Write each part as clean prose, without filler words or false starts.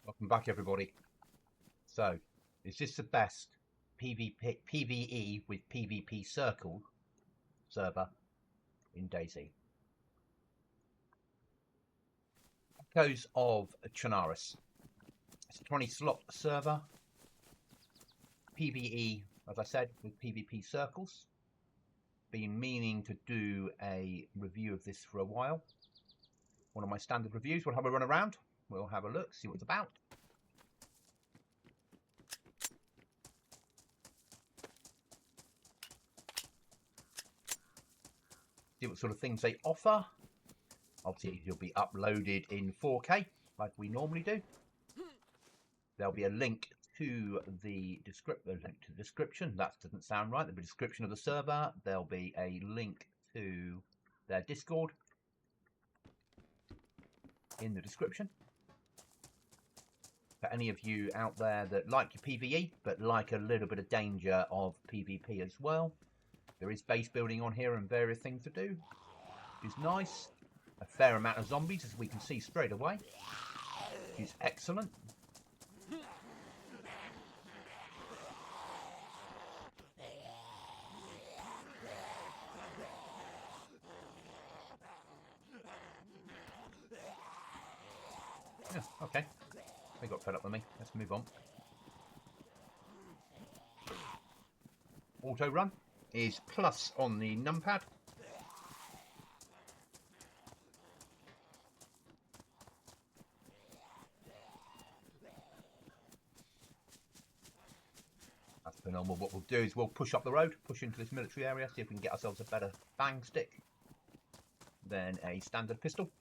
Welcome back, everybody. So, is this the best PvE with PvP Circle server in DayZ? Echoes of Chernarus. It's a 20-slot server. PvE, as I said, with PvP Circles. Been meaning to do a review of this for a while. One of my standard reviews. We'll have a run around. We'll have a look, see what it's about. See what sort of things they offer. Obviously, it'll be uploaded in 4K, like we normally do. There'll be a link to the description. That doesn't sound right. There'll be a description of the server. There'll be a link to their Discord in the description. For any of you out there that like your PvE, but like a little bit of danger of PvP as well, there is base building on here and various things to do, which is nice. A fair amount of zombies, as we can see straight away, which is excellent. Yeah, okay. They got fed up with me. Let's move on. Auto run is plus on the numpad. That's the normal. What we'll do is we'll push up the road, push into this military area, see if we can get ourselves a better bang stick than a standard pistol.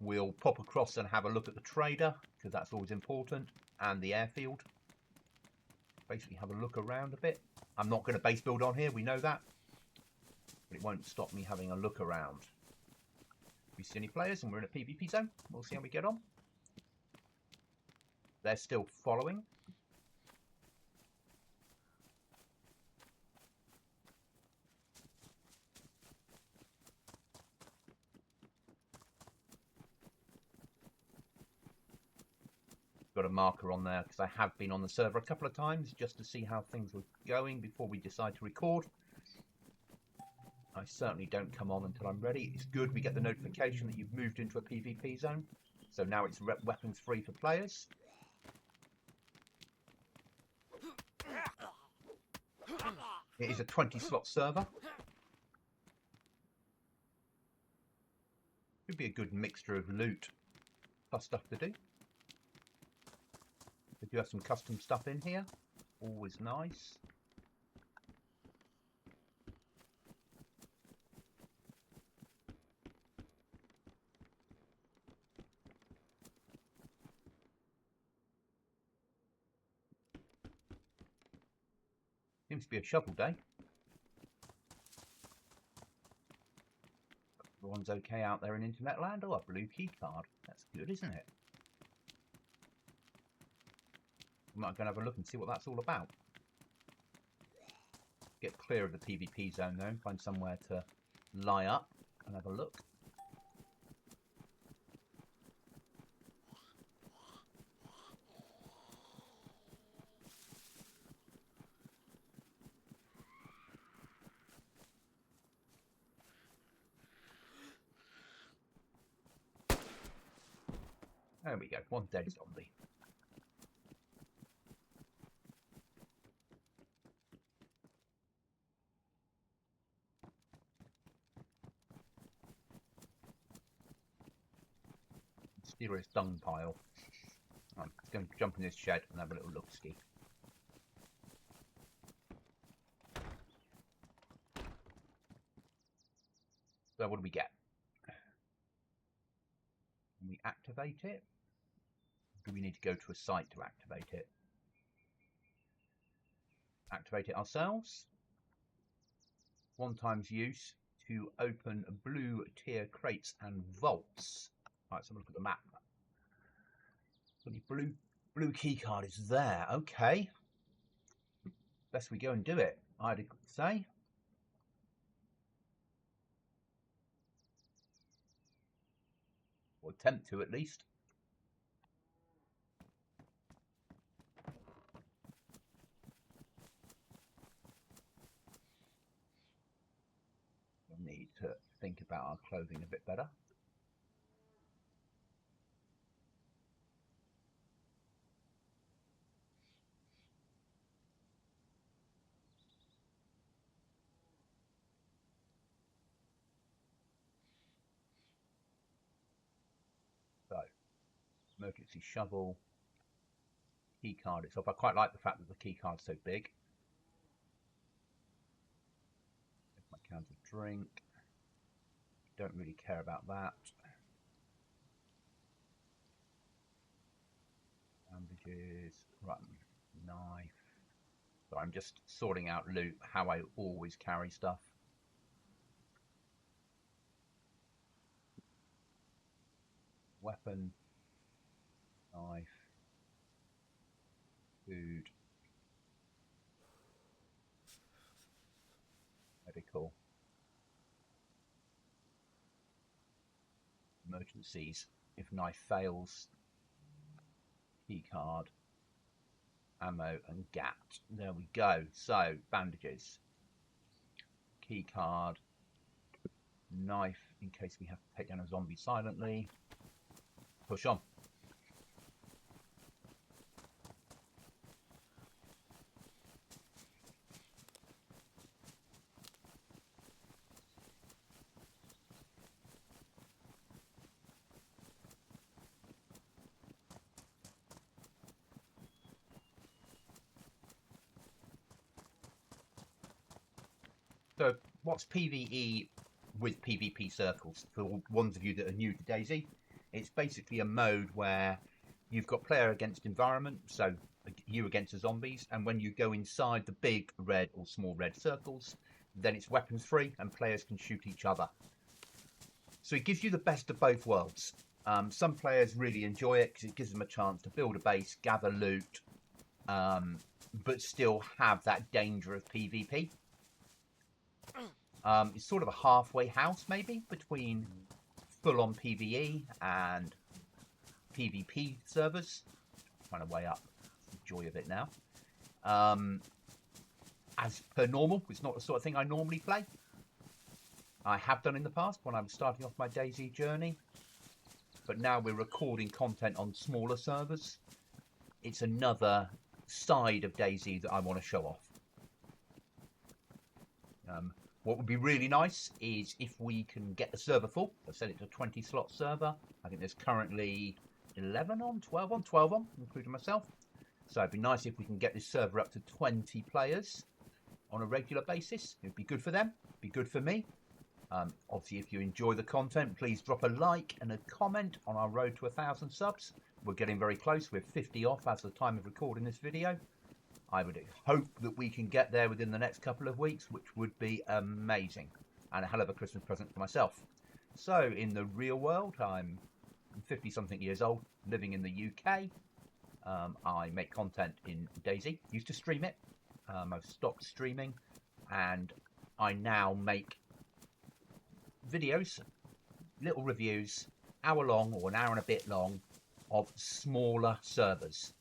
We'll pop across and have a look at the trader, because that's always important, and the airfield. Basically have a look around a bit. I'm not going to base build on here, we know that. But it won't stop me having a look around. If we see any players and we're in a PvP zone, we'll see how we get on. They're still following. Got a marker on there because I have been on the server a couple of times just to see how things were going before we decide to record. I certainly don't come on until I'm ready. It's good we get the notification that you've moved into a PvP zone, so now it's weapons free for players. It is a 20-slot server. Could be a good mixture of loot plus stuff to do. We do have some custom stuff in here. Always nice. Seems to be a shovel day. Everyone's okay out there in internet land. Oh, a blue key card. That's good, isn't it? We might go and have a look and see what that's all about. Get clear of the PvP zone though, and find somewhere to lie up and have a look. There we go, one dead zombie. Mysterious dung pile. I'm going to jump in this shed and have a little look-ski. So what do we get? Can we activate it? Do we need to go to a site to activate it? Activate it ourselves. 1 times use to open blue tier crates and vaults. Right, let's have a look at the map. So the blue key card is there. Okay. Best we go and do it, I'd say. Or attempt to, at least. think about our clothing a bit better. So, emergency shovel, key card itself. I quite like the fact that the key card's so big. My cans of drink. Don't really care about that. Bandages, right, knife. So I'm just sorting out loot, how I always carry stuff. Weapon, knife, food, medical, emergencies. If knife fails, key card, ammo and gat. There we go. So bandages, key card, knife in case we have to take down a zombie silently. Push on. So what's PvE with PvP circles? For ones of you that are new to DayZ, it's basically a mode where you've got player against environment, so you against the zombies, and when you go inside the big red or small red circles, then it's weapons free and players can shoot each other. So it gives you the best of both worlds. Some players really enjoy it because it gives them a chance to build a base, gather loot, but still have that danger of PvP. It's sort of a halfway house, maybe, between full-on PvE and PvP servers. Trying to weigh up the joy of it now. As per normal, it's not the sort of thing I normally play. I have done in the past when I was starting off my DayZ journey, but now we're recording content on smaller servers. It's another side of DayZ that I want to show off. What would be really nice is if we can get the server full. I've set it to a 20 slot server. I think there's currently 11 on, 12 on, 12 on, including myself. So it'd be nice if we can get this server up to 20 players on a regular basis. It'd be good for them, it'd be good for me. Obviously, if you enjoy the content, please drop a like and a comment on our road to 1,000 subs. We're getting very close. We're 50 off as of the time of recording this video. I would hope that we can get there within the next couple of weeks, which would be amazing and a hell of a Christmas present for myself. So in the real world, I'm 50-something years old, living in the UK. I make content in DayZ. Used to stream it. I've stopped streaming, and I now make videos, little reviews, hour long or an hour and a bit long, of smaller servers.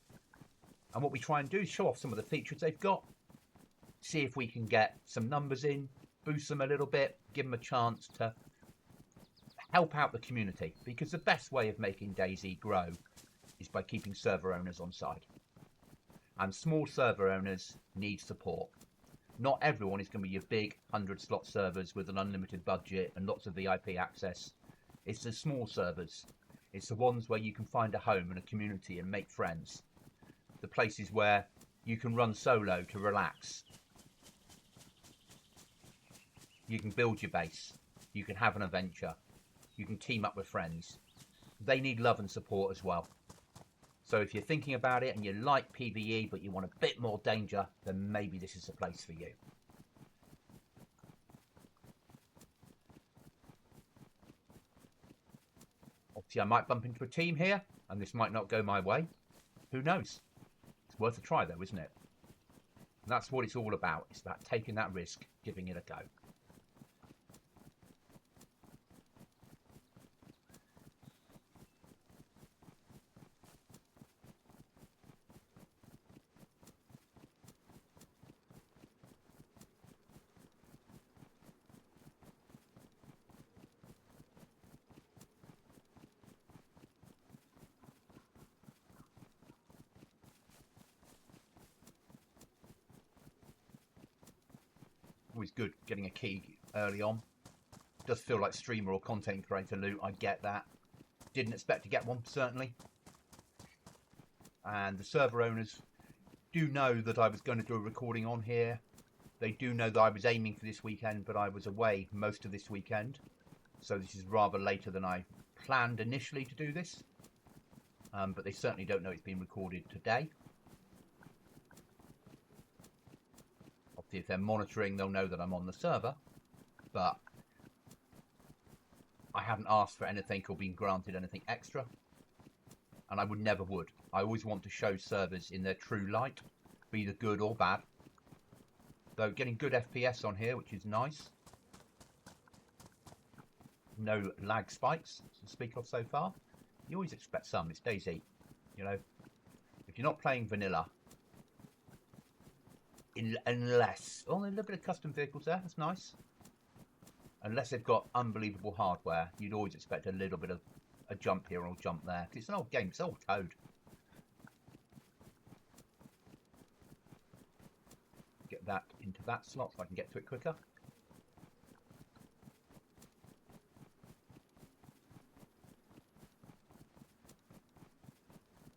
And what we try and do is show off some of the features they've got, see if we can get some numbers in, boost them a little bit, give them a chance to help out the community. Because the best way of making DayZ grow is by keeping server owners on side. And small server owners need support. Not everyone is going to be your big 100-slot servers with an unlimited budget and lots of VIP access. It's the small servers. It's the ones where you can find a home and a community and make friends. The places where you can run solo to relax. You can build your base. You can have an adventure. You can team up with friends. They need love and support as well. So if you're thinking about it and you like PvE but you want a bit more danger, then maybe this is the place for you. Obviously I might bump into a team here and this might not go my way. Who knows? It's worth a try though, isn't it? And that's what it's all about. It's about taking that risk, giving it a go. always good getting a key early on. Does feel like streamer or content creator loot, I get that. Didn't expect to get one, certainly. And the server owners do know that I was going to do a recording on here. They do know that I was aiming for this weekend, but I was away most of this weekend. So this is rather later than I planned initially to do this. But they certainly don't know it's been recorded today. Obviously, if they're monitoring, they'll know that I'm on the server. But I haven't asked for anything or been granted anything extra. And I never would. I always want to show servers in their true light, be either good or bad. Though getting good FPS on here, which is nice. No lag spikes to speak of so far. You always expect some. It's DayZ. You know, if you're not playing vanilla, unless... Oh, a little bit of custom vehicles there. That's nice. Unless they've got unbelievable hardware, you'd always expect a little bit of a jump here or a jump there. It's an old game. It's old code. Get that into that slot so I can get to it quicker.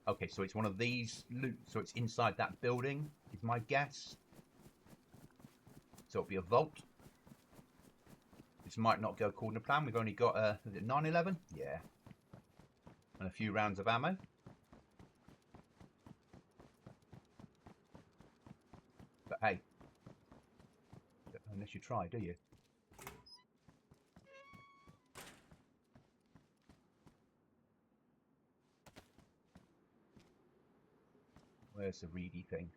Okay, so it's one of these loot. So it's inside that building, is my guess. So it'll be a vault. This might not go according to plan. We've only got is it 911? Yeah. And a few rounds of ammo. But hey, unless you try, do you? Where's the reedy thing?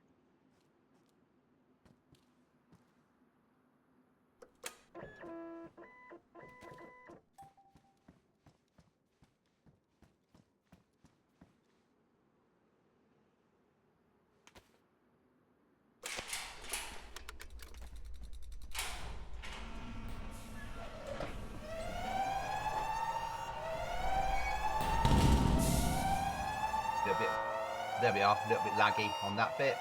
There we are, a little bit laggy on that bit.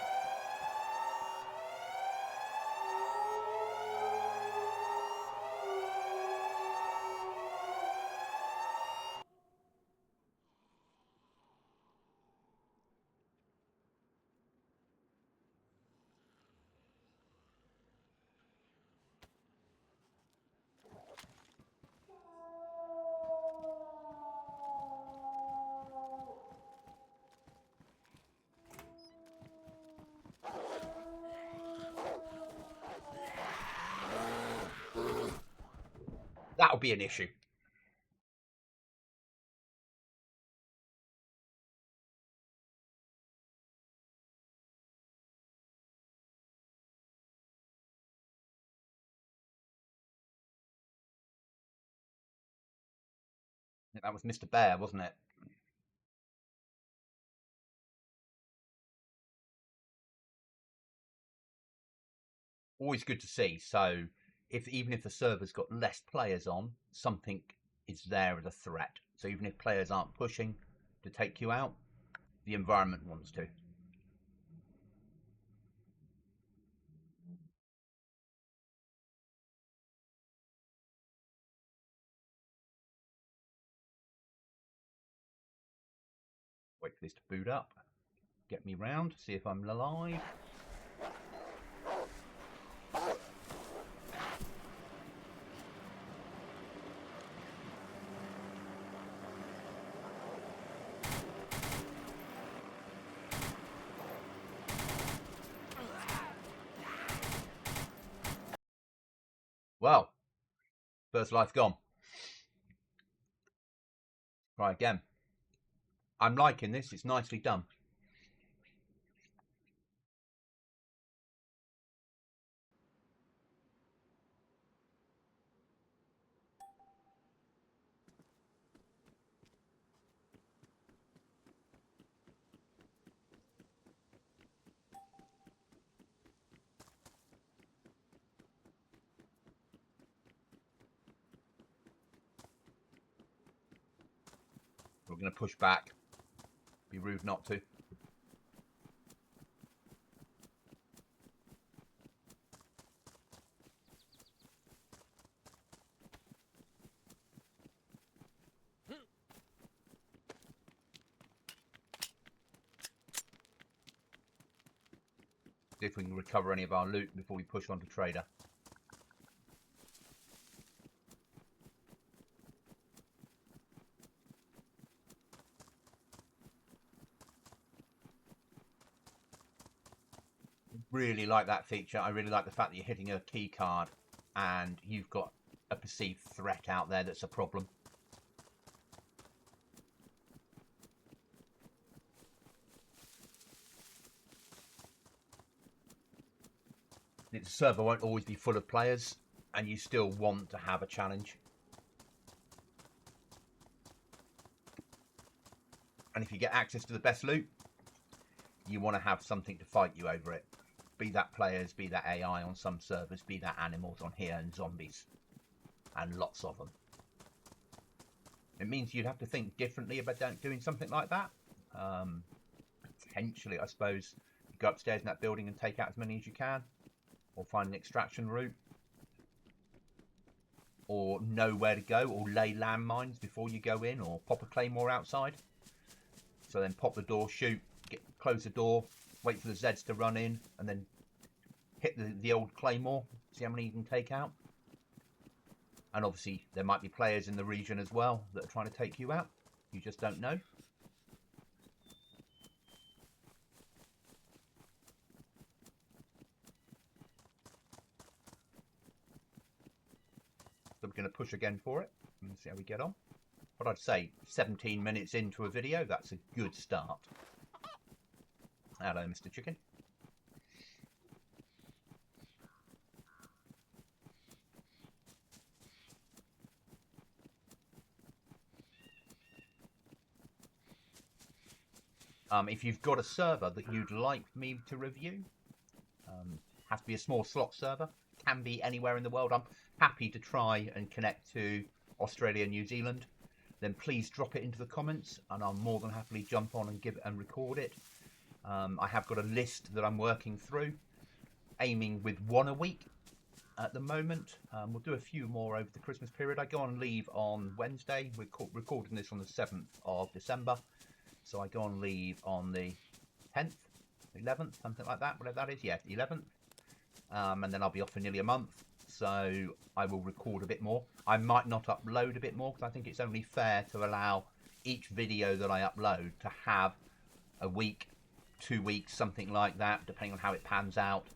That'll be an issue. That was Mr. Bear, wasn't it? Always good to see. So even if the server's got less players on, something is there as a threat. So even if players aren't pushing to take you out, the environment wants to. Wait for this to boot up. Get me round, see if I'm alive. Well, first life gone. Try again. I'm liking this, it's nicely done. We're going to push back. Be rude not to. See if we can recover any of our loot before we push on to trader. Really like that feature. I really like the fact that you're hitting a key card and you've got a perceived threat out there that's a problem. The server won't always be full of players and you still want to have a challenge. And if you get access to the best loot, you want to have something to fight you over it. Be that players, be that AI on some servers, be that animals on here and zombies. And lots of them. It means you'd have to think differently about doing something like that. Potentially, I suppose, you go upstairs in that building and take out as many as you can. Or find an extraction route. Or know where to go, or lay landmines before you go in, or pop a claymore outside. So then pop the door, shoot, close the door, wait for the Zeds to run in, and then hit the old claymore, see how many you can take out. And obviously there might be players in the region as well that are trying to take you out. You just don't know. So we're going to push again for it and see how we get on. But I'd say 17 minutes into a video, that's a good start. Hello, Mr. Chicken. If you've got a server that you'd like me to review, has to be a small slot server, can be anywhere in the world. I'm happy to try and connect to Australia and New Zealand. Then please drop it into the comments and I'll more than happily jump on and give it and record it. I have got a list that I'm working through, aiming with one a week at the moment. We'll do a few more over the Christmas period. I go on leave on Wednesday. We're recording this on the 7th of December. So I go on leave on the 10th, 11th, something like that, whatever that is. Yeah, 11th. And then I'll be off for nearly a month. So I will record a bit more. I might not upload a bit more because I think it's only fair to allow each video that I upload to have a week, 2 weeks, something like that, depending on how it pans out.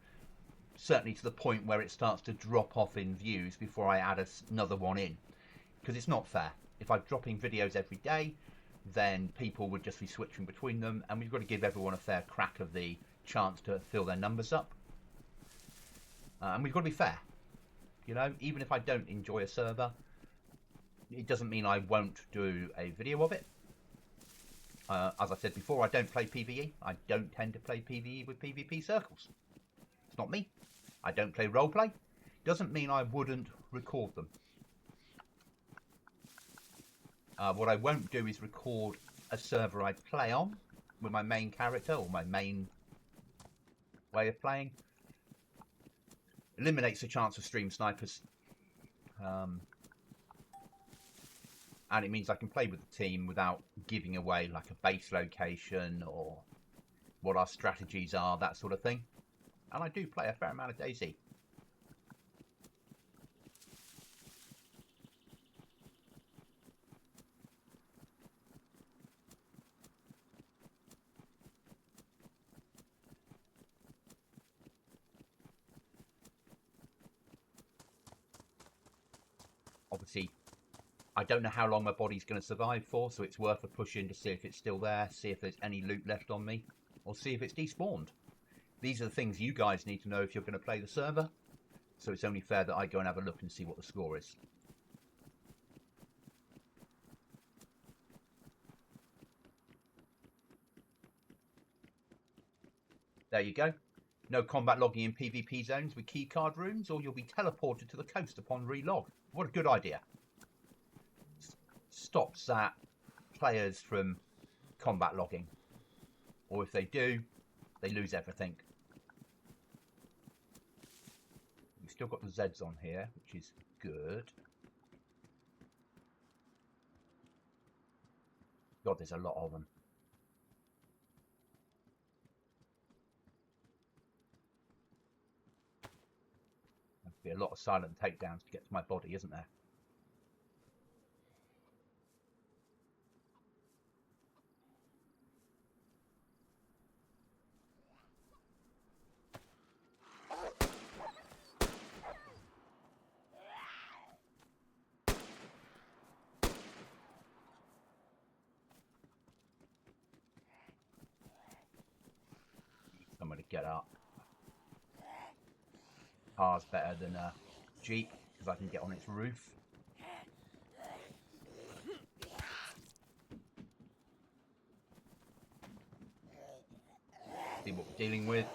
Certainly to the point where it starts to drop off in views before I add another one in. Because it's not fair. If I'm dropping videos every day, then people would just be switching between them, and we've got to give everyone a fair crack of the chance to fill their numbers up. And we've got to be fair. You know, even if I don't enjoy a server, it doesn't mean I won't do a video of it. As I said before, I don't play PvE. I don't tend to play PvE with PvP circles. It's not me. I don't play roleplay. Doesn't mean I wouldn't record them. What I won't do is record a server I play on with my main character or my main way of playing. Eliminates the chance of stream snipers. And it means I can play with the team without giving away like a base location or what our strategies are, that sort of thing. And I do play a fair amount of DayZ. Obviously, I don't know how long my body's going to survive for, so it's worth a push in to see if it's still there, see if there's any loot left on me, or see if it's despawned. These are the things you guys need to know if you're going to play the server, so it's only fair that I go and have a look and see what the score is. There you go. No combat logging in PvP zones with keycard rooms, or you'll be teleported to the coast upon relog. What a good idea. Stops that players from combat logging. Or if they do, they lose everything. We've still got the Zeds on here, which is good. God, there's a lot of them. Be a lot of silent takedowns to get to my body, isn't there? Somebody get up. Car's better than a Jeep because I can get on its roof. See what we're dealing with.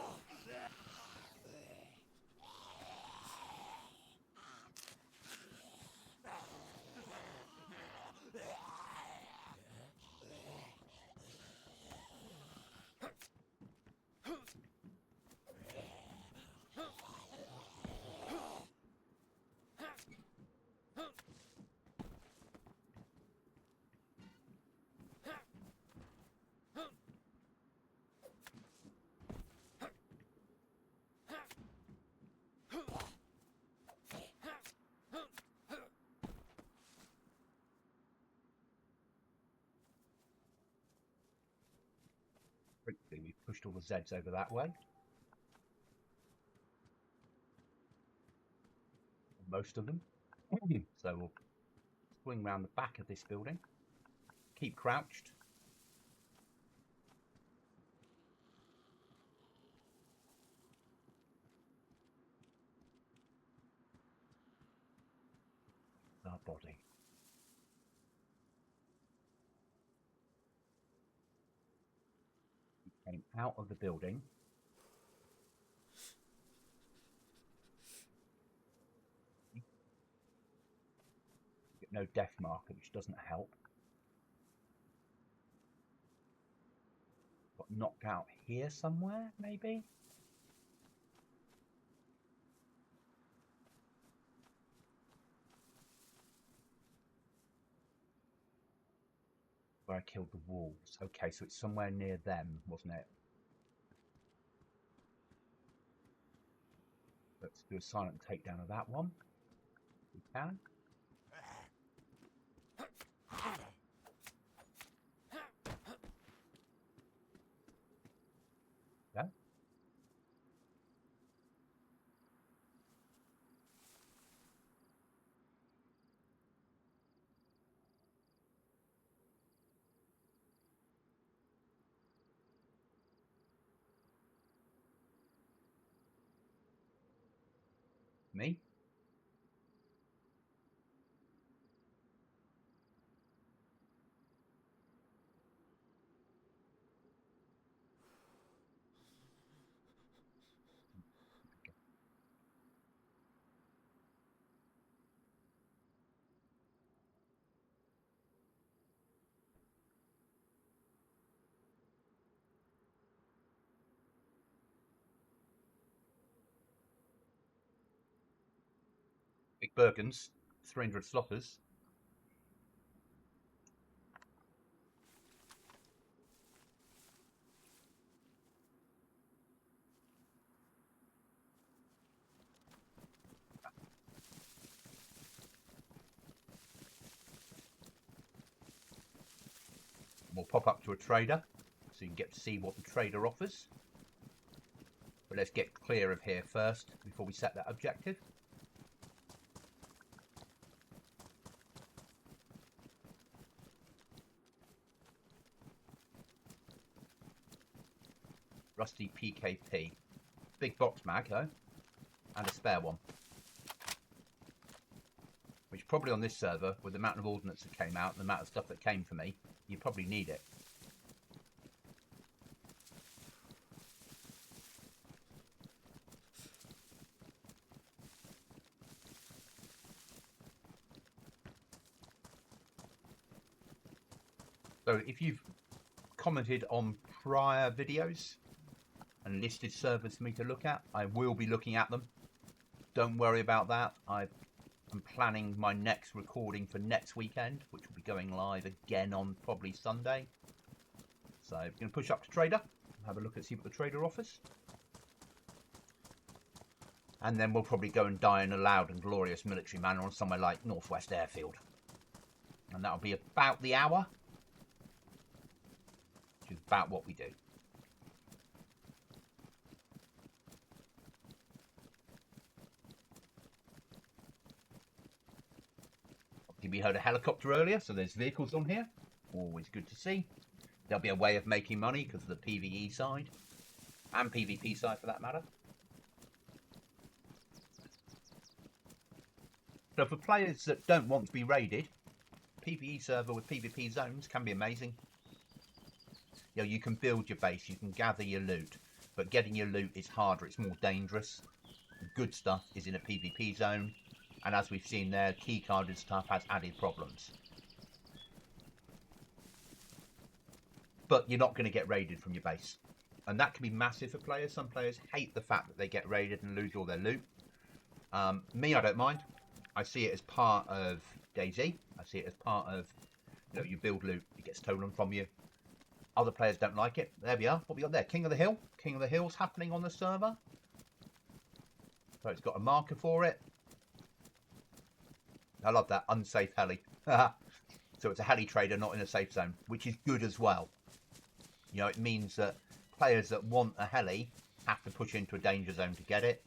Quickly, we've pushed all the Zeds over that way. Most of them. So we'll swing round the back of this building. Keep crouched. Our body. We came out of the building. Get no death marker, which doesn't help. Got knocked out here somewhere, maybe? Where I killed the wolves. Okay, so it's somewhere near them, wasn't it? Let's do a silent takedown of that one. If we can. Yeah. Me? Big Bergens, 300 sloppers. We'll pop up to a trader so you can get to see what the trader offers. But let's get clear of here first before we set that objective. Rusty PKP. Big box mag though, and a spare one. Which probably on this server, with the amount of ordnance that came out and the amount of stuff that came for me, you probably need it. So if you've commented on prior videos and listed servers for me to look at, I will be looking at them. Don't worry about that. I'm planning my next recording for next weekend, which will be going live again on probably Sunday. So we're going to push up to trader, have a look and see what the trader offers. And then we'll probably go and die in a loud and glorious military manner on somewhere like Northwest Airfield. And that'll be about the hour. Which is about what we do. We heard a helicopter earlier, so there's vehicles on here. Always good to see. There'll be a way of making money because of the PvE side. And PvP side for that matter. So for players that don't want to be raided, PvE server with PvP zones can be amazing. You know, you can build your base, you can gather your loot, but getting your loot is harder, it's more dangerous. The good stuff is in a PvP zone, and as we've seen there, keycarded stuff has added problems. But you're not going to get raided from your base. And that can be massive for players. Some players hate the fact that they get raided and lose all their loot. Me, I don't mind. I see it as part of DayZ. I see it as part of, you know, you build loot, it gets stolen from you. Other players don't like it. There we are. What we got there? King of the Hill. King of the Hill's happening on the server. So it's got a marker for it. I love that. Unsafe heli. So it's a heli trader, not in a safe zone, which is good as well. You know, it means that players that want a heli have to push into a danger zone to get it,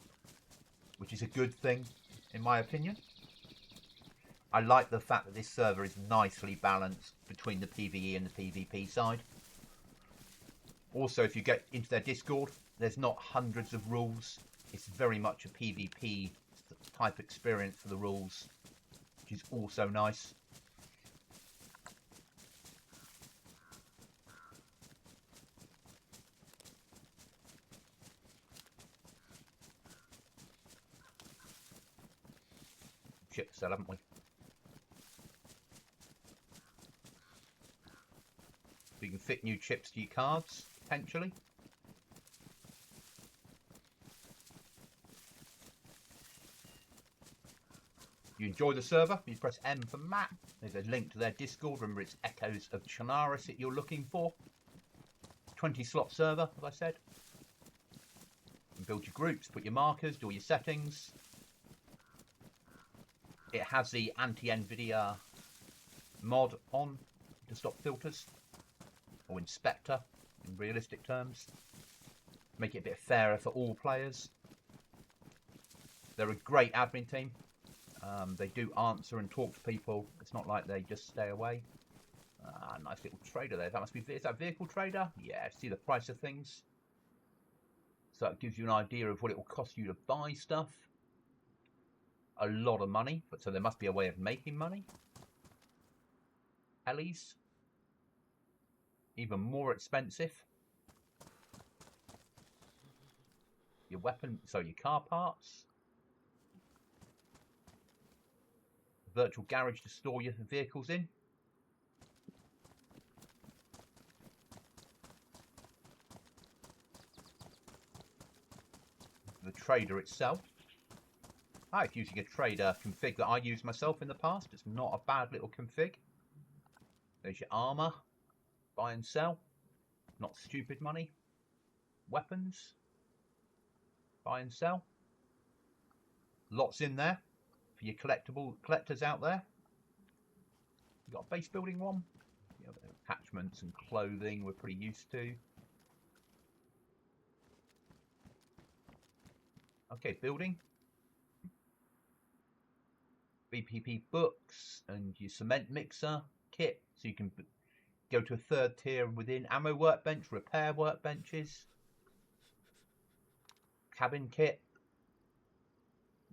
which is a good thing, in my opinion. I like the fact that this server is nicely balanced between the PvE and the PvP side. Also, if you get into their Discord, there's not hundreds of rules. It's very much a PvP type experience for the rules, which is also nice. Chip sell, haven't we? We can fit new chips to your cards, potentially. You enjoy the server, you press M for map. There's a link to their Discord. Remember, it's Echoes of Chernarus that you're looking for. 20 slot server, as I said. You can build your groups, put your markers, do all your settings. It has the anti-NVIDIA mod on to stop filters, or inspector in realistic terms. Make it a bit fairer for all players. They're a great admin team. They do answer and talk to people. It's not like they just stay away. Nice little trader there. That must be, is that vehicle trader? Yeah, see the price of things. So it gives you an idea of what it will cost you to buy stuff. A lot of money, but so there must be a way of making money. Helis, even more expensive. Your weapon, so your car parts. Virtual garage to store your vehicles in. The trader itself. It's using a trader config that I used myself in the past. It's not a bad little config. There's your armor. Buy and sell. Not stupid money. Weapons. Buy and sell. Lots in there for your collectors out there. You got a base building one. You know, attachments and clothing we're pretty used to. Okay, building. BPP books and your cement mixer kit, so you can go to a third tier within. Ammo workbench, repair workbenches, cabin kit,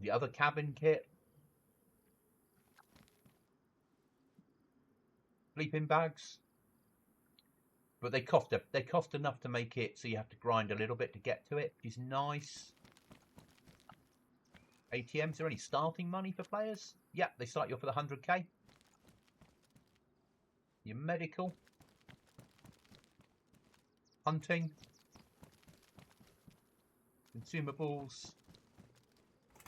the other cabin kit, sleeping bags. But they cost enough to make it so you have to grind a little bit to get to it, which is nice. ATMs, is there any starting money for players? Yeah, they start you off with 100k. Your medical. Hunting. Consumables.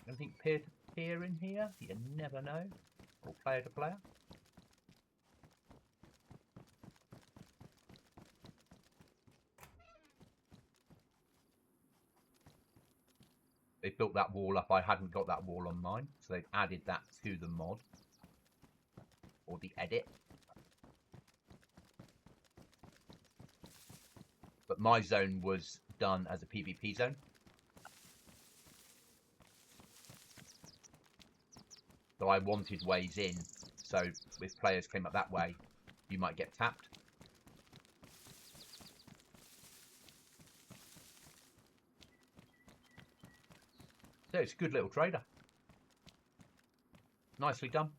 Anything peer-to-peer in here? You never know. Or player to player. They built that wall up. I hadn't got that wall on mine, so they've added that to the mod or the edit. But my zone was done as a PvP zone. So I wanted ways in, so if players came up that way, you might get tapped. So it's a good little trader. Nicely done.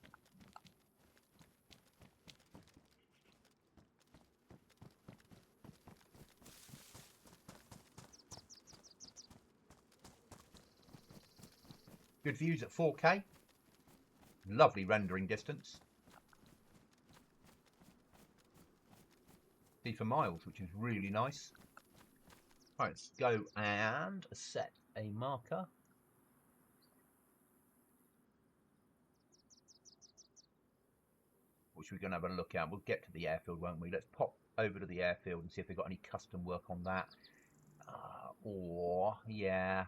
Good views at 4K. Lovely rendering distance. See for miles, which is really nice. Right, let's go and set a marker. Which we're going to have a look at. We'll get to the airfield, won't we? Let's pop over to the airfield and see if they've got any custom work on that. Or, yeah,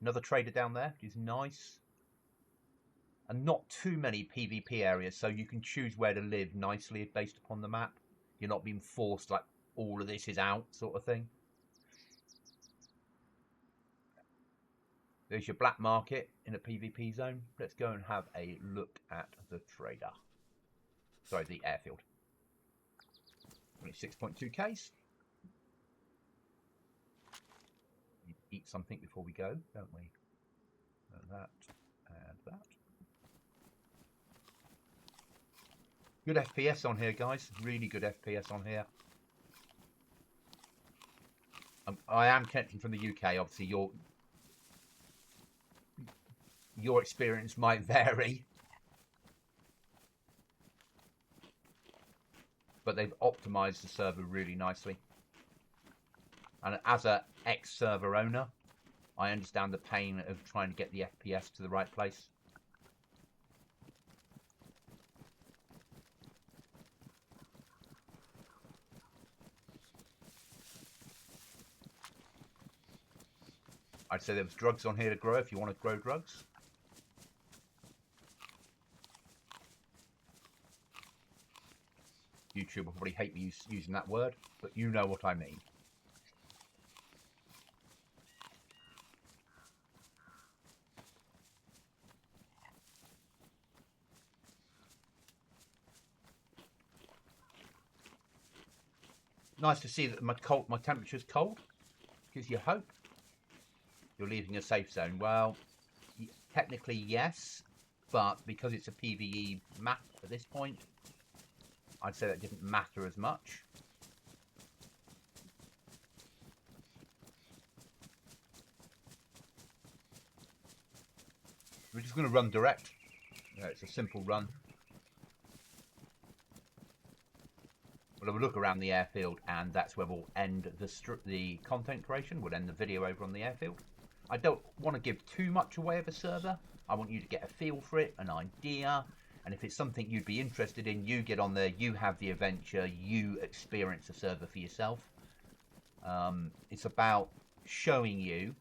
another trader down there, which is nice. And not too many PvP areas, so you can choose where to live nicely based upon the map. You're not being forced, like, all of this is out, sort of thing. There's your black market in a PvP zone. Let's go and have a look at the trader. Sorry, the airfield. Only 6.2Ks. We eat something before we go, don't we? And that, and that. Good FPS on here, guys. Really good FPS on here. I am connecting from the UK. Obviously, your experience might vary. But they've optimized the server really nicely. And as an ex-server owner, I understand the pain of trying to get the FPS to the right place. I'd say there was drugs on here to grow if you want to grow drugs. YouTube will probably hate me using that word, but you know what I mean. Nice to see that my temperature's cold. Gives you hope. You're leaving a safe zone. Well, technically yes, but because it's a PvE map at this point, I'd say that didn't matter as much. We're just going to run direct. Yeah, it's a simple run. We'll have a look around the airfield, and that's where we'll end the content creation. We'll end the video over on the airfield. I don't want to give too much away of a server. I want you to get a feel for it, an idea. And if it's something you'd be interested in, you get on there, you have the adventure, you experience the server for yourself. It's about showing you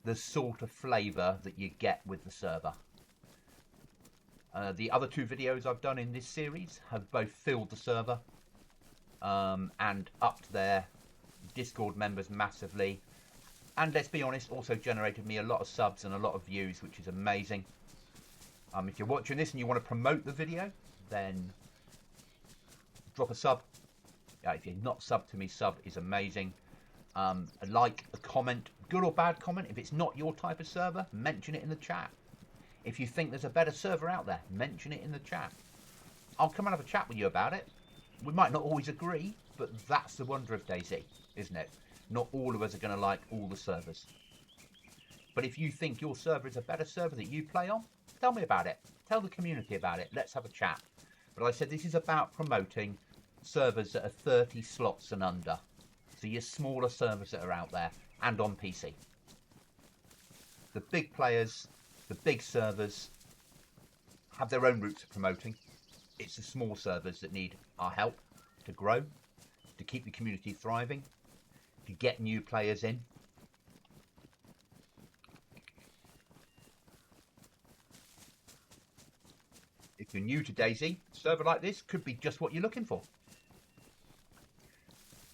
the sort of flavour that you get with the server. The other two videos I've done in this series have both filled the server and upped their Discord members massively. And let's be honest, also generated me a lot of subs and a lot of views, which is amazing. If you're watching this and you want to promote the video, then drop a sub. If you're not subbed to me, sub is amazing. A like, a comment, good or bad comment. If it's not your type of server, mention it in the chat. If you think there's a better server out there, mention it in the chat. I'll come and have a chat with you about it. We might not always agree, but that's the wonder of DayZ, isn't it? Not all of us are going to like all the servers. But if you think your server is a better server that you play on, tell me about it. Tell the community about it. Let's have a chat. But like I said, this is about promoting servers that are 30 slots and under. So your smaller servers that are out there and on PC. The big players, the big servers have their own routes of promoting. It's the small servers that need our help to grow, to keep the community thriving, to get new players in. If you're new to DayZ, a server like this could be just what you're looking for.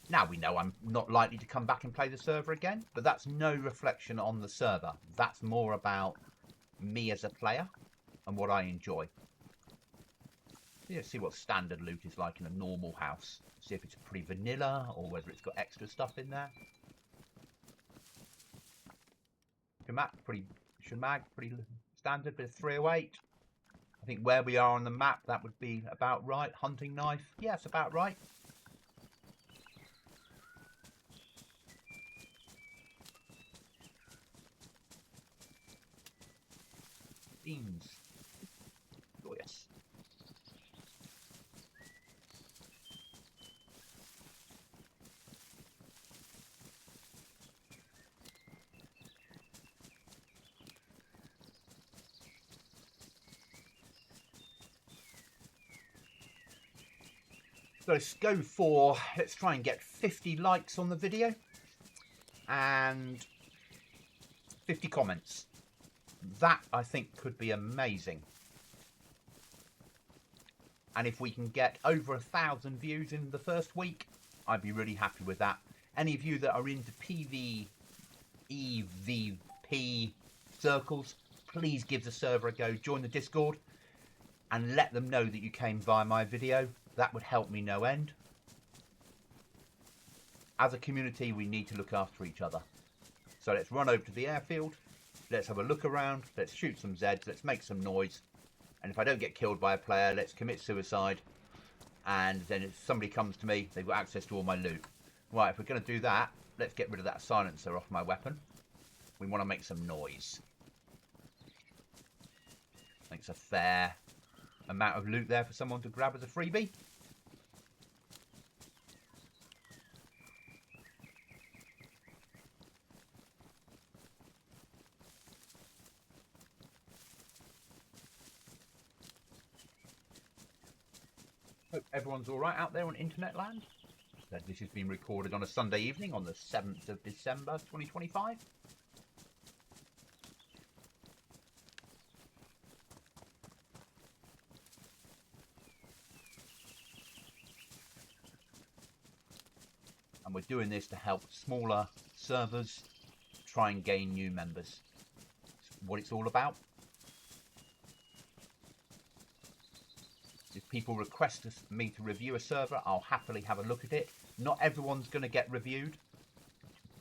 Now, we know I'm not likely to come back and play the server again, but that's no reflection on the server. That's more about me as a player and what I enjoy. See what standard loot is like in a normal house. See if it's pretty vanilla or whether it's got extra stuff in there. Pretty standard, bit of 308. I think where we are on the map, that would be about right. Hunting knife, yeah, it's about right. Beans. Oh, yes. So let's go for, let's try and get 50 likes on the video and 50 comments. That, I think, could be amazing. And if we can get over 1,000 views in the first week, I'd be really happy with that. Any of you that are into PvEvP circles, please give the server a go. Join the Discord and let them know that you came via my video. That would help me no end. As a community, we need to look after each other. So let's run over to the airfield. Let's have a look around. Let's shoot some Zeds. Let's make some noise. And if I don't get killed by a player, let's commit suicide. And then if somebody comes to me, they've got access to all my loot. Right, if we're going to do that, let's get rid of that silencer off my weapon. We want to make some noise. I think it's a fair amount of loot there for someone to grab as a freebie. Hope everyone's all right out there on internet land. This has been recorded on a Sunday evening on the 7th of December 2025. And we're doing this to help smaller servers try and gain new members. It's what it's all about. If people request me to review a server, I'll happily have a look at it. Not everyone's going to get reviewed.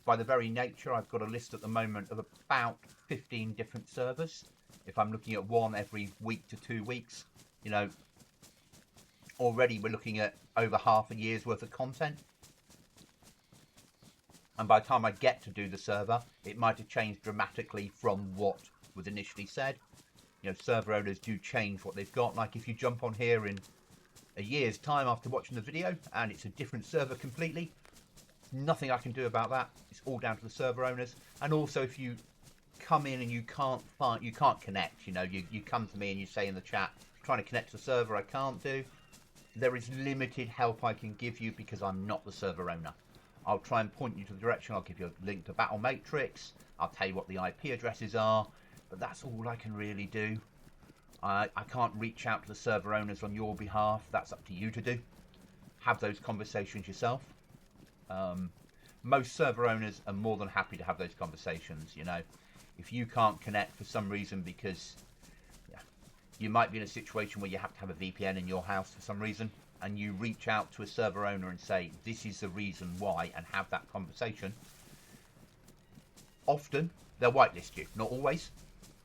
By the very nature, I've got a list at the moment of about 15 different servers. If I'm looking at one every week to 2 weeks, you know, already we're looking at over half a year's worth of content. And by the time I get to do the server, it might have changed dramatically from what was initially said. You know, server owners do change what they've got. Like if you jump on here in a year's time after watching the video and it's a different server completely, nothing I can do about that. It's all down to the server owners. And also if you come in and you can't connect, you know, you come to me and you say in the chat, trying to connect to the server, I can't do. There is limited help I can give you because I'm not the server owner. I'll try and point you to the direction. I'll give you a link to Battle Matrix. I'll tell you what the IP addresses are, but that's all I can really do. I can't reach out to the server owners on your behalf. That's up to you to do. Have those conversations yourself. Most server owners are more than happy to have those conversations. You know, if you can't connect for some reason because you might be in a situation where you have to have a VPN in your house for some reason, and you reach out to a server owner and say, this is the reason why, and have that conversation, often they'll whitelist you. Not always,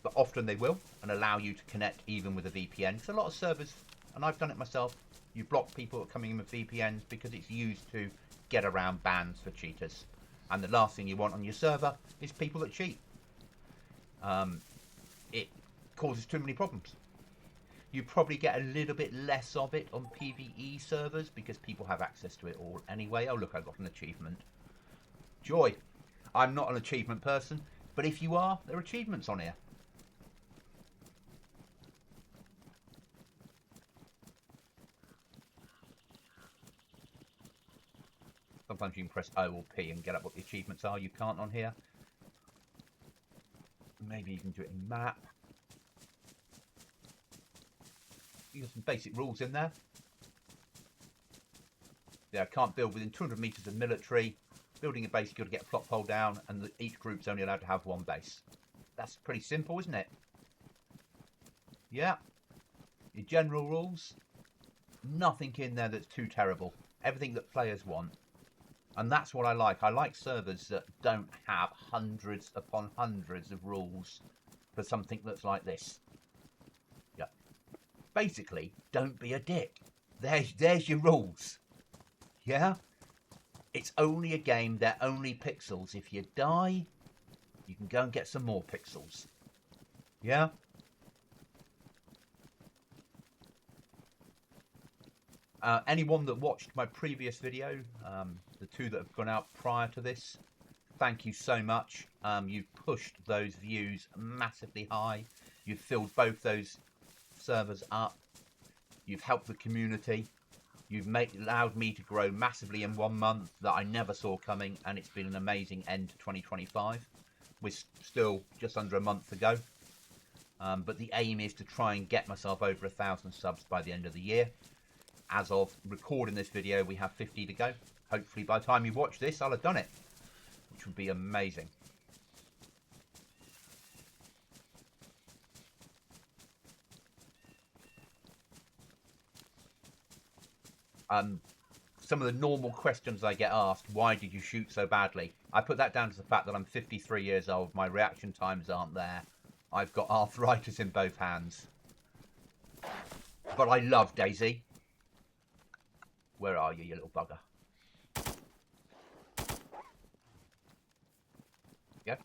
but often they will, and allow you to connect even with a VPN. Because a lot of servers, and I've done it myself, you block people coming in with VPNs because it's used to get around bans for cheaters. And the last thing you want on your server is people that cheat. It causes too many problems. You probably get a little bit less of it on PvE servers because people have access to it all anyway. Oh, look, I got an achievement. Joy. I'm not an achievement person, but if you are, there are achievements on here. Sometimes you can press O or P and get up what the achievements are. You can't on here. Maybe you can do it in map. got some basic rules in there. Yeah, can't build within 200 meters of military. Building a base, you've got to get a plot pole down, and each group's only allowed to have one base. That's pretty simple, isn't it? Yeah. Your general rules. Nothing in there that's too terrible. Everything that players want. And that's what I like. I like servers that don't have hundreds upon hundreds of rules for something that's like this. Yeah. Basically, don't be a dick. There's your rules. Yeah? It's only a game. They're only pixels. If you die, you can go and get some more pixels. Yeah? Anyone that watched my previous video, the two that have gone out prior to this, thank you so much. You've pushed those views massively high. You've filled both those servers up. You've helped the community. You've allowed me to grow massively in 1 month that I never saw coming, and it's been an amazing end to 2025. We're still just under a month to go. But the aim is to try and get myself over 1,000 subs by the end of the year. As of recording this video, we have 50 to go. Hopefully by the time you watch this, I'll have done it, which would be amazing. Some of the normal questions I get asked, why did you shoot so badly? I put that down to the fact that I'm 53 years old. My reaction times aren't there. I've got arthritis in both hands. But I love DayZ. Where are you, you little bugger? Yeah.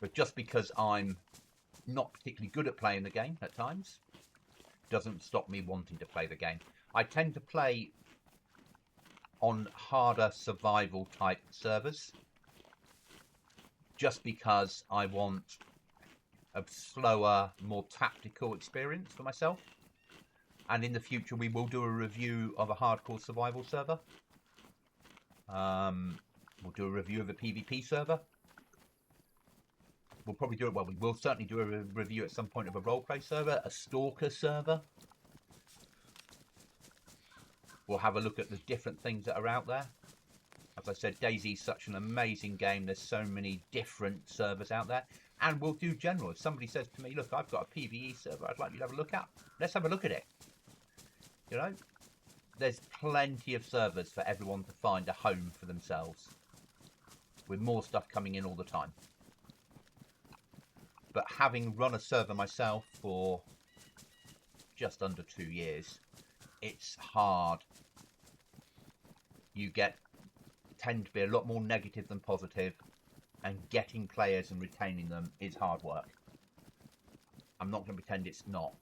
But just because I'm not particularly good at playing the game at times, doesn't stop me wanting to play the game. I tend to play on harder survival type servers just because I want a slower, more tactical experience for myself. And in the future, we will do a review of a hardcore survival server. We'll do a review of a PvP server. We'll probably do it. Well, we will certainly do a review at some point of a roleplay server, a stalker server. We'll have a look at the different things that are out there. As I said, DayZ is such an amazing game. There's so many different servers out there. And we'll do general. If somebody says to me, look, I've got a PvE server I'd like you to have a look at, let's have a look at it. You know, there's plenty of servers for everyone to find a home for themselves, with more stuff coming in all the time. But having run a server myself for just under 2 years, it's hard. You tend to be a lot more negative than positive, and getting players and retaining them is hard work. I'm not going to pretend it's not.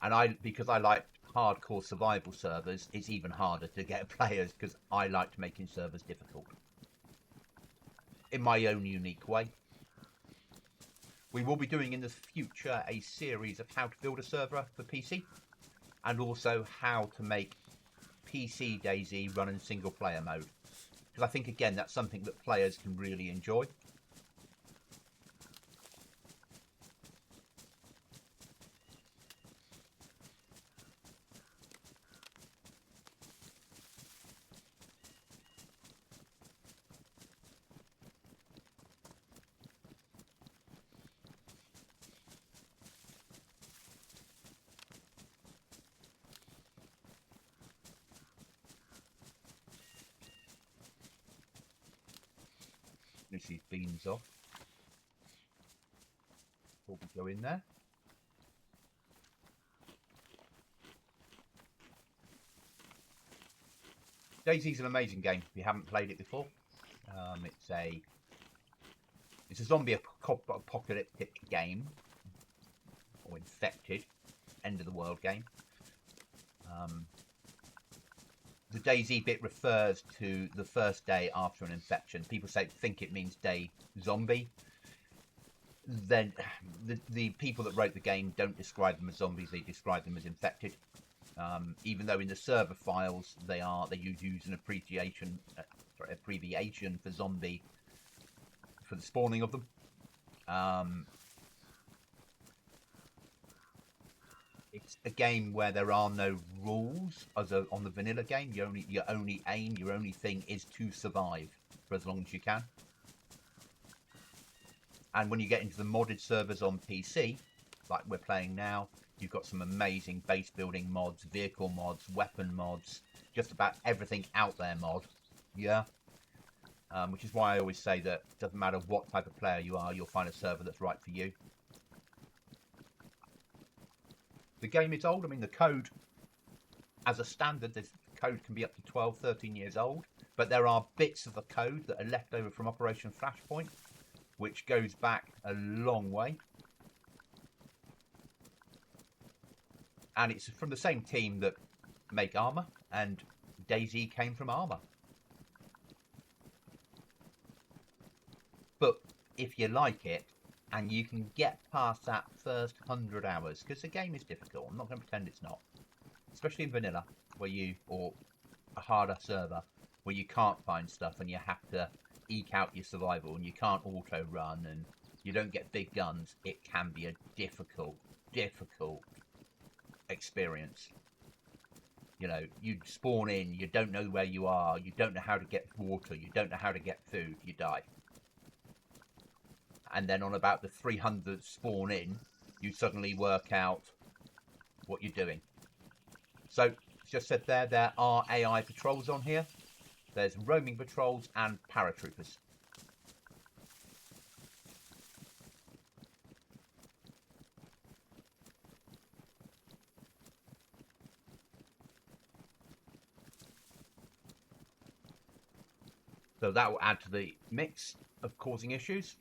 And because I like hardcore survival servers, it's even harder to get players because I like making servers difficult in my own unique way. We will be doing in the future a series of how to build a server for PC, and also how to make PC DayZ run in single player mode. Because I think, again, that's something that players can really enjoy. Finish these beans off before we go in there. DayZ's an amazing game if you haven't played it before. It's a zombie apocalyptic game, or infected, end of the world game. The DayZ bit refers to the first day after an infection. People think it means day zombie. Then the people that wrote the game don't describe them as zombies; they describe them as infected. Even though in the server files they use an abbreviation for zombie for the spawning of them. It's a game where there are no rules as on the vanilla game. Your only aim, your only thing is to survive for as long as you can. And when you get into the modded servers on PC, like we're playing now, you've got some amazing base building mods, vehicle mods, weapon mods, just about everything out there mod. Yeah. Which is why I always say that it doesn't matter what type of player you are, you'll find a server that's right for you. The game is old. I mean, the code, as a standard, the code can be up to 12, 13 years old. But there are bits of the code that are left over from Operation Flashpoint, which goes back a long way. And it's from the same team that make Armour, and DayZ came from Armour. But if you like it, and you can get past that first 100 hours, because the game is difficult, I'm not going to pretend it's not, especially in vanilla, or a harder server, where you can't find stuff and you have to eke out your survival, and you can't auto run, and you don't get big guns. It can be a difficult experience. You know, you spawn in, you don't know where you are, you don't know how to get water, you don't know how to get food, you die. And then on about the 300th spawn in, you suddenly work out what you're doing. So, just said there are AI patrols on here. There's roaming patrols and paratroopers. So that will add to the mix of causing issues.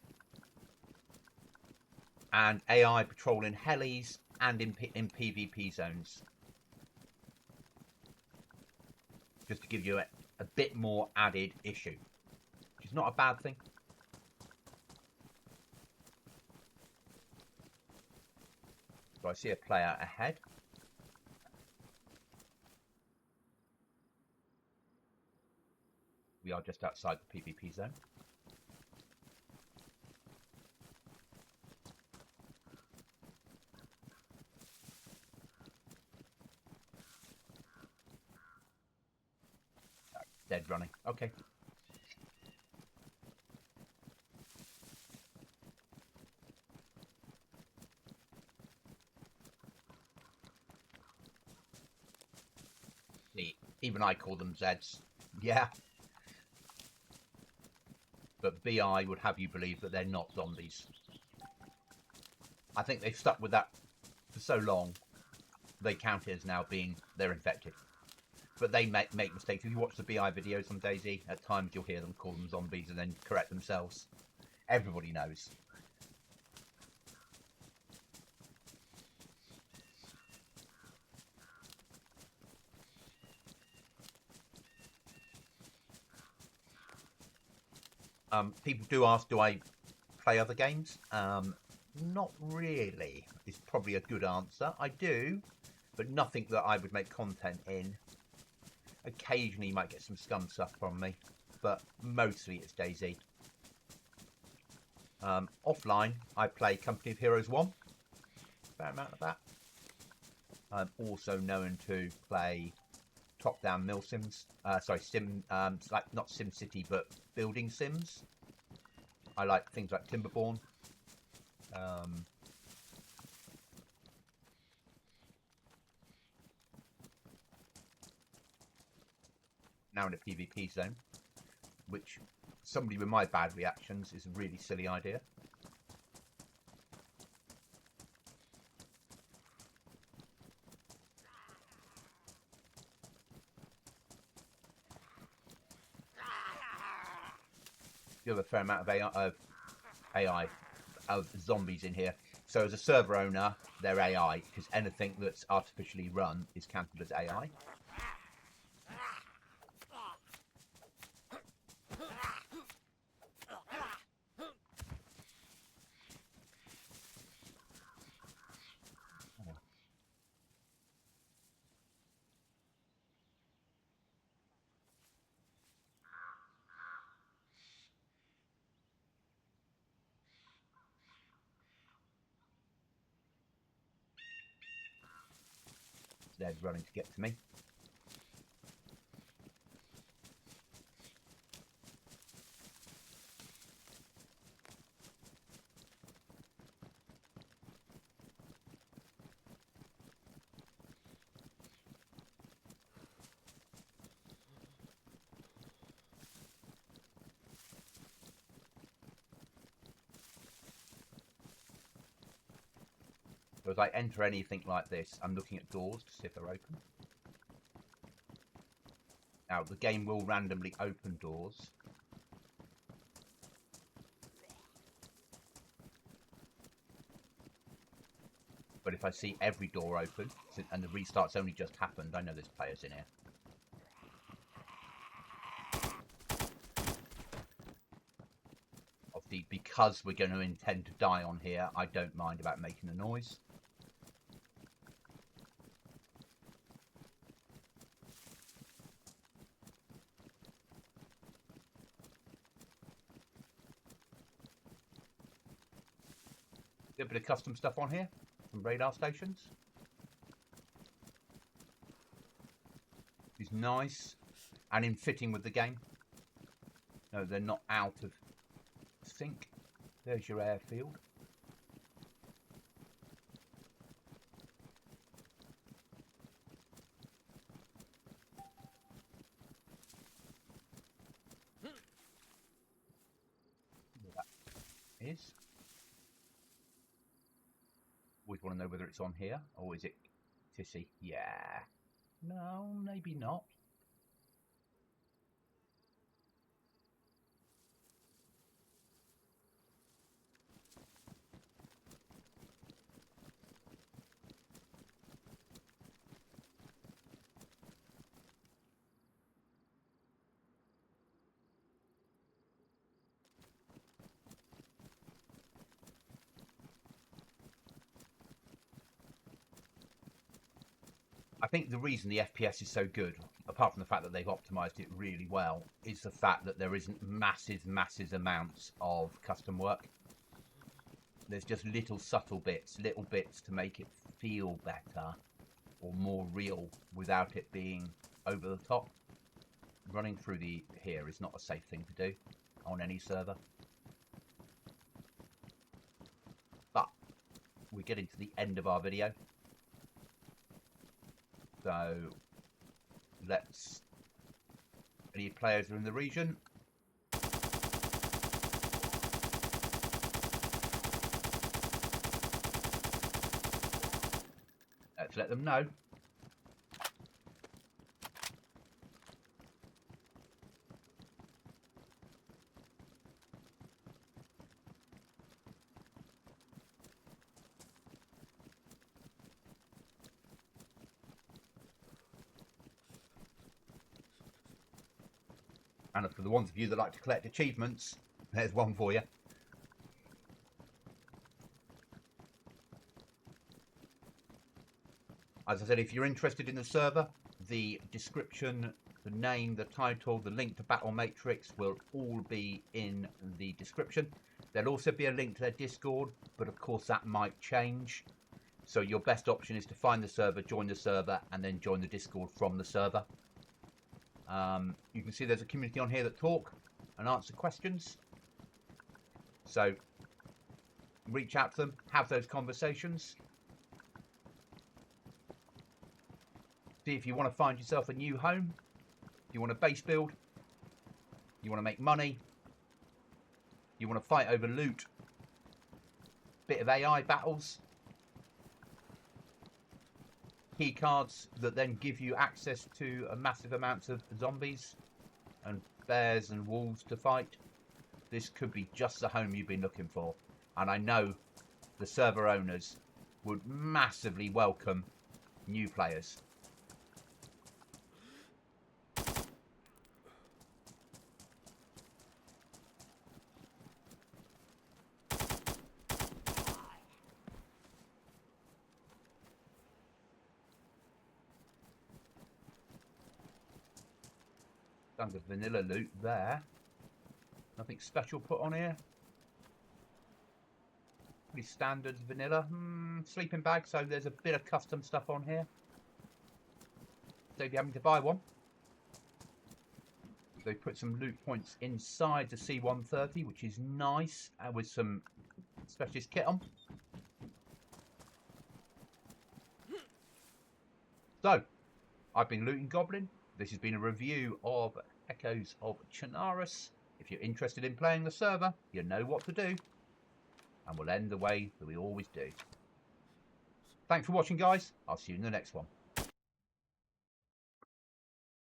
And AI patrol in helis and in PvP zones. Just to give you a bit more added issue, which is not a bad thing. So I see a player ahead. We are just outside the PvP zone. Dead running. Okay. See, even I call them Zeds. Yeah. But BI would have you believe that they're not zombies. I think they've stuck with that for so long, they count it as now being they're infected. But they make mistakes. If you watch the BI videos on DayZ, at times you'll hear them call them zombies and then correct themselves. Everybody knows. People do ask, do I play other games? Not really, is probably a good answer. I do, but nothing that I would make content in. Occasionally you might get some scum stuff from me, but mostly it's DayZ. Offline, I play Company of Heroes 1. Fair amount of that. I'm also known to play top-down mill sims. Like not Sim City, but building sims. I like things like Timberborn. Now in a PvP zone, which somebody with my bad reactions is a really silly idea. You have a fair amount of AI of zombies in here. So as a server owner, they're AI, because anything that's artificially run is counted as AI. they're running to get to me. So as I enter anything like this, I'm looking at doors to see if they're open. Now, the game will randomly open doors. But if I see every door open, and the restart's only just happened, I know there's players in here. Obviously, because we're going to intend to die on here, I don't mind about making a noise. A bit of custom stuff on here, some radar stations. It's nice and in fitting with the game. No, they're not out of sync. There's your airfield. There that is. Always want to know whether it's on here or is it Tissy? Yeah. No, maybe not. I think the reason the FPS is so good, apart from the fact that they've optimized it really well, is the fact that there isn't massive amounts of custom work. There's just little subtle bits, little bits to make it feel better or more real without it being over the top. Running through here is not a safe thing to do on any server. But we're getting to the end of our video. So let's, any players are in the region. Let's let them know. And for the ones of you that like to collect achievements, there's one for you. As I said, if you're interested in the server, the description, the name, the title, the link to Battle Matrix will all be in the description. There'll also be a link to their Discord, but of course that might change. So your best option is to find the server, join the server, and then join the Discord from the server. You can see there's a community on here that talk and answer questions. So reach out to them, have those conversations. See if you want to find yourself a new home. If you want a base build, you want to make money, you want to fight over loot, bit of AI battles, key cards that then give you access to a massive amounts of zombies and bears and wolves to fight. This could be just the home you've been looking for. And I know the server owners would massively welcome new players. Tons of vanilla loot there. Nothing special put on here. Pretty standard vanilla. Sleeping bag, so there's a bit of custom stuff on here. save you having to buy one. They put some loot points inside the C-130, which is nice, and with some specialist kit on. So, I've been Looting Goblin. This has been a review of Echoes of Chernarus. If you're interested in playing the server, you know what to do. And we'll end the way that we always do. Thanks for watching, guys. I'll see you in the next one.